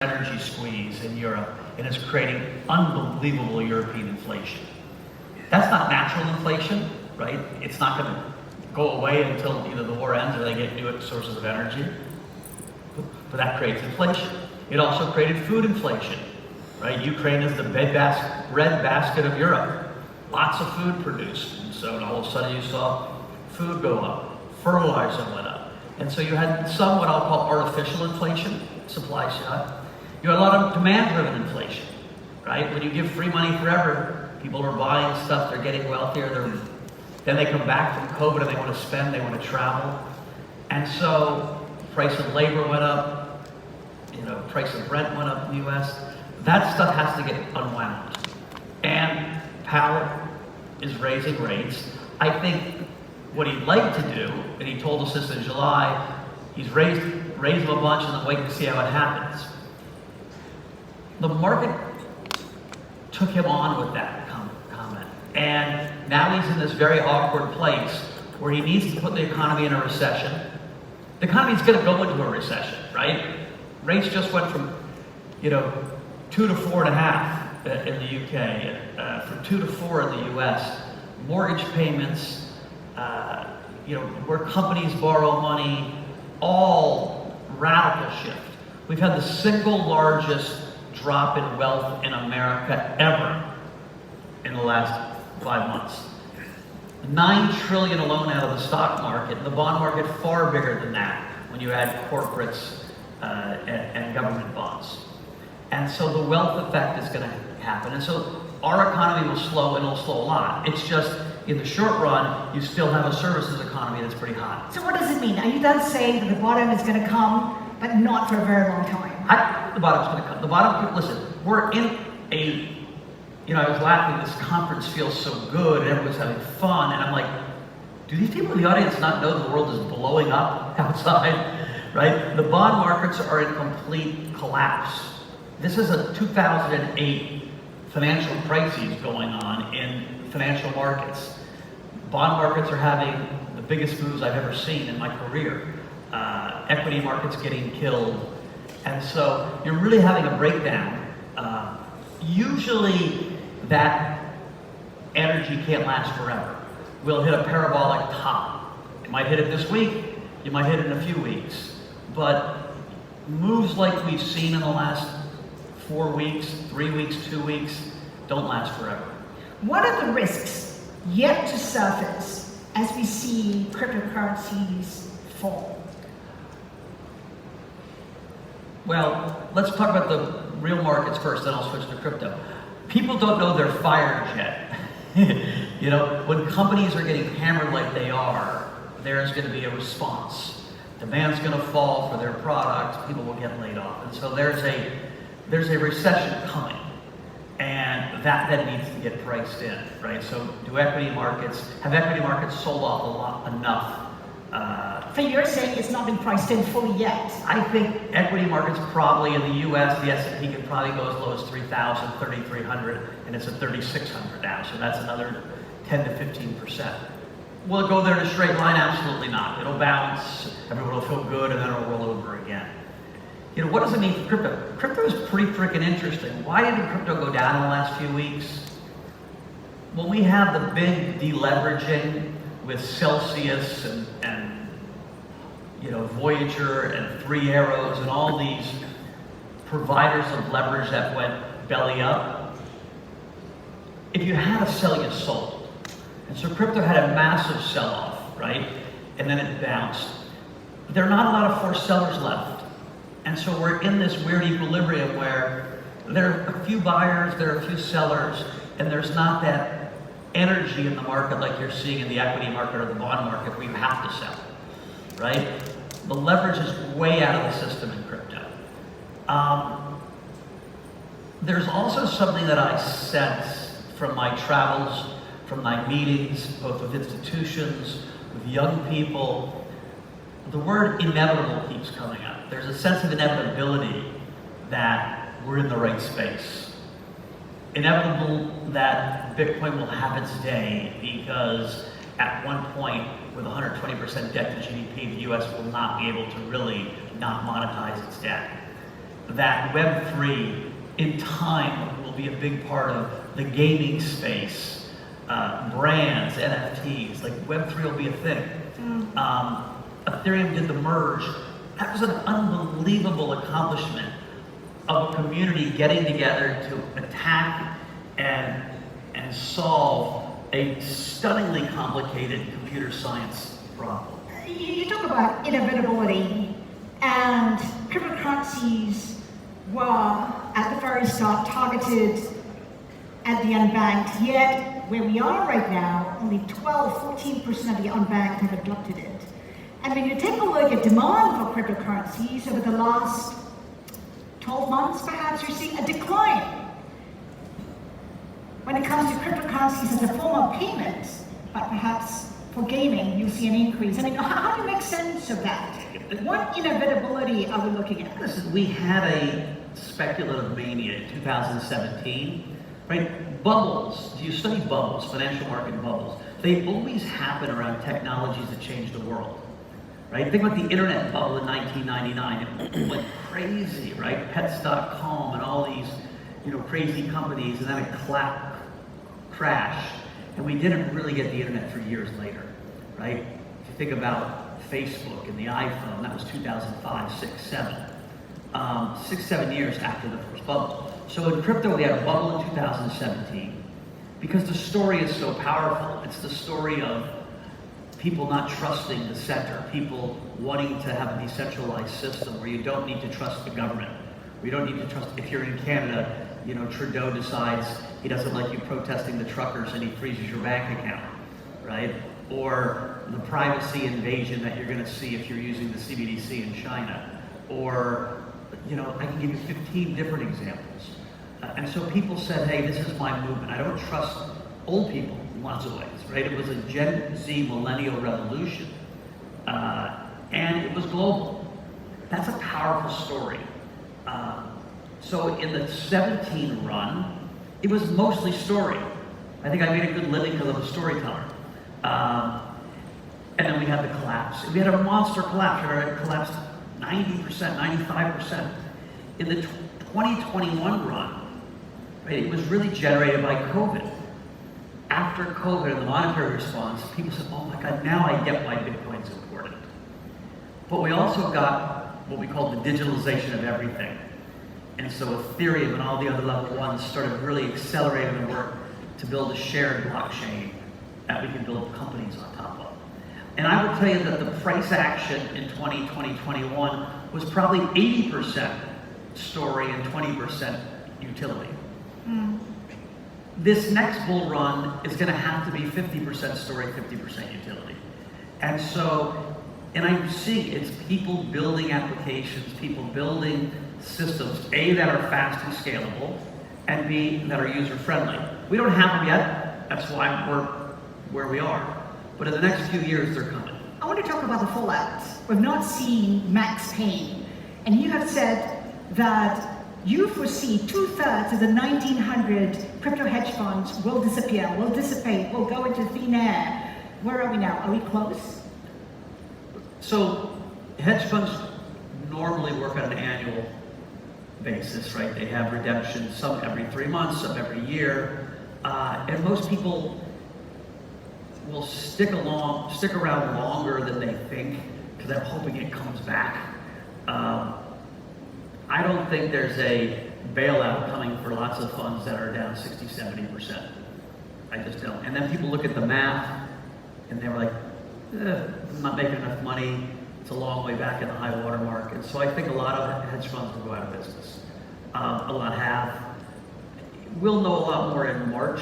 energy squeeze in Europe, and it's creating unbelievable European inflation. That's not natural inflation, right? It's not going to go away until either the war ends or they get new sources of energy. But that creates inflation. It also created food inflation, right? Ukraine is the bread basket of Europe. Lots of food produced, and so all of a sudden you saw food go up, fertilizer went up. And so you had some what I'll call artificial inflation, supply shock. You had a lot of demand-driven inflation, right? When you give free money forever, people are buying stuff, they're getting wealthier, then they come back from COVID and they want to spend, they want to travel. And so price of labor went up, price of rent went up in the US. That stuff has to get unwound. And Powell is raising rates. I think what he'd like to do, and he told us this in July, he's raised them a bunch and then wait to see how it happens. The market took him on with that comment. And now he's in this very awkward place where he needs to put the economy in a recession. The economy's going to go into a recession, right? Rates just went from, 2 to 4.5 in the UK, from 2 to 4 in the US. Mortgage payments, where companies borrow money, all radical shift. We've had the single largest drop in wealth in America ever in the last 5 months. $9 trillion alone out of the stock market, the bond market far bigger than that when you add corporates and government bonds. And so the wealth effect is going to happen. And so our economy will slow, and it'll slow a lot. It's just, in the short run, you still have a services economy that's pretty hot. So what does it mean? Are you done saying that the bottom is going to come, but not for a very long time? The bottom's going to come. The bottom, listen, we're in a, I was laughing, this conference feels so good, and everyone's having fun, and I'm like, do these people in the audience not know the world is blowing up outside, right? The bond markets are in complete collapse. This is a 2008 financial crisis going on in financial markets. Bond markets are having the biggest moves I've ever seen in my career. Equity markets getting killed. And so you're really having a breakdown. Usually that energy can't last forever. We'll hit a parabolic top. You might hit it this week, you might hit it in a few weeks. But moves like we've seen in the last 4 weeks, 3 weeks, 2 weeks, don't last forever. What are the risks yet to surface as we see cryptocurrencies fall? Well, let's talk about the real markets first, then I'll switch to crypto. People don't know they're fired yet. When companies are getting hammered like they are, there's going to be a response. Demand's going to fall for their products, people will get laid off. And so there's a recession coming. And that then needs to get priced in, right? So have equity markets sold off enough? So you're saying it's not been priced in fully yet? I think equity markets probably in the US, the S&P could probably go as low as 3,000, 3,300, and it's at 3,600 now. So that's another 10 to 15%. Will it go there in a straight line? Absolutely not. It'll bounce, everyone will feel good, and then it'll roll over again. What does it mean for crypto? Crypto is pretty freaking interesting. Why did crypto go down in the last few weeks? When we have the big deleveraging with Celsius and Voyager and Three Arrows and all these providers of leverage that went belly up, if you had to sell, you sold. And so crypto had a massive sell-off, right? And then it bounced. There are not a lot of forced sellers left. And so we're in this weird equilibrium where there are a few buyers, there are a few sellers, and there's not that energy in the market like you're seeing in the equity market or the bond market where you have to sell, right? The leverage is way out of the system in crypto. There's also something that I sense from my travels, from my meetings, both with institutions, with young people. The word inevitable keeps coming up. There's a sense of inevitability that we're in the right space. Inevitable that Bitcoin will have its day because at one point, with 120% debt to GDP, the US will not be able to really not monetize its debt. that Web3 in time will be a big part of the gaming space, brands, NFTs, like Web3 will be a thing. Ethereum did the merge. That was an unbelievable accomplishment of a community getting together to attack and solve a stunningly complicated computer science problem. You talk about inevitability, and cryptocurrencies were at the very start targeted at the unbanked, yet where we are right now, only 12-14% of the unbanked have adopted it. And when you take a look at demand for cryptocurrencies over the last 12 months, perhaps you're seeing a decline. When it comes to cryptocurrencies as a form of payment, but perhaps for gaming, you'll see an increase. I mean, how do you make sense of that? What inevitability are we looking at? Listen, we had a speculative mania in 2017, right? Bubbles, do you study bubbles, financial market bubbles? They always happen around technologies that change the world, right? Think about the internet bubble in 1999. It went crazy, right? Pets.com and all these, crazy companies, and then it crashed. And we didn't really get the internet for years later, right? If you think about Facebook and the iPhone, that was 2005, 6, 7. 6, 7 years after the first bubble. So in crypto, we had a bubble in 2017 because the story is so powerful. It's the story of people not trusting the center, people wanting to have a decentralized system where you don't need to trust the government. We don't need to trust, if you're in Canada, Trudeau decides he doesn't like you protesting the truckers and he freezes your bank account, right? Or the privacy invasion that you're going to see if you're using the CBDC in China. Or, I can give you 15 different examples. And so people said, hey, this is my movement. I don't trust old people in lots of ways, right? It was a Gen Z millennial revolution. And it was global. That's a powerful story. So in the 17 run, it was mostly story. I think I made a good living because I'm a storyteller. And then we had the collapse. We had a monster collapse. It collapsed 90%, 95%. In the 2021 run, right, it was really generated by COVID. After COVID and the monetary response, people said, oh my God, now I get why Bitcoin's important. But we also got what we call the digitalization of everything. And so Ethereum and all the other level ones started really accelerating the work to build a shared blockchain that we can build companies on top of. And I would tell you that the price action in 2021 was probably 80% story and 20% utility. This next bull run is going to have to be 50% story, 50% utility. And so, and I'm seeing it's people building applications, people building systems, A, that are fast and scalable, and B, that are user-friendly. We don't have them yet. That's why we're where we are. But in the next few years, they're coming. I want to talk about the fallout. We've not seen Max Payne, and you have said that you foresee 2/3 of the 1,900 crypto hedge funds will disappear, will dissipate, will go into thin air. Where are we now? Are we close? So hedge funds normally work on an annual basis, right? They have redemptions, some every 3 months, some every year. And most people will stick around longer than they think because they're hoping it comes back. I don't think there's a bailout coming for lots of funds that are down 60, 70%. I just don't. And then people look at the math and they're like, I'm not making enough money. It's a long way back in the high water mark. And so I think a lot of hedge funds will go out of business. A lot have. We'll know a lot more in March,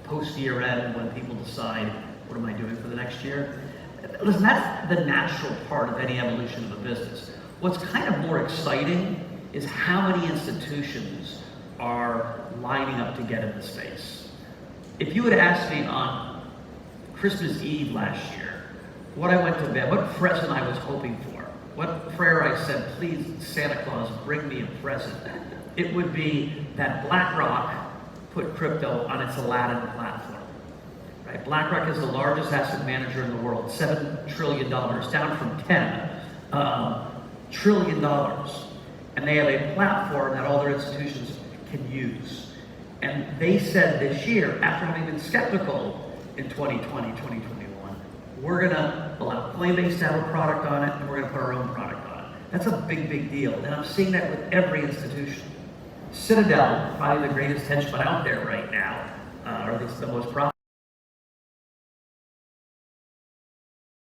post year end, when people decide, what am I doing for the next year? Listen, that's the natural part of any evolution of a business. What's kind of more exciting is how many institutions are lining up to get in the space. If you had asked me on Christmas Eve last year, what I went to bed, what present I was hoping for, what prayer I said, please Santa Claus, bring me a present, it would be that BlackRock put crypto on its Aladdin platform. Right? BlackRock is the largest asset manager in the world, $7 trillion, down from $10 trillion. and they have a platform that all their institutions can use. And they said this year, after having been skeptical in 2020, 2021, we're gonna allow Coinbase to have a product on it, and we're gonna put our own product on it. That's a big, big deal, and I'm seeing that with every institution. Citadel, probably the greatest hedge fund out there right now, or at least the most profitable.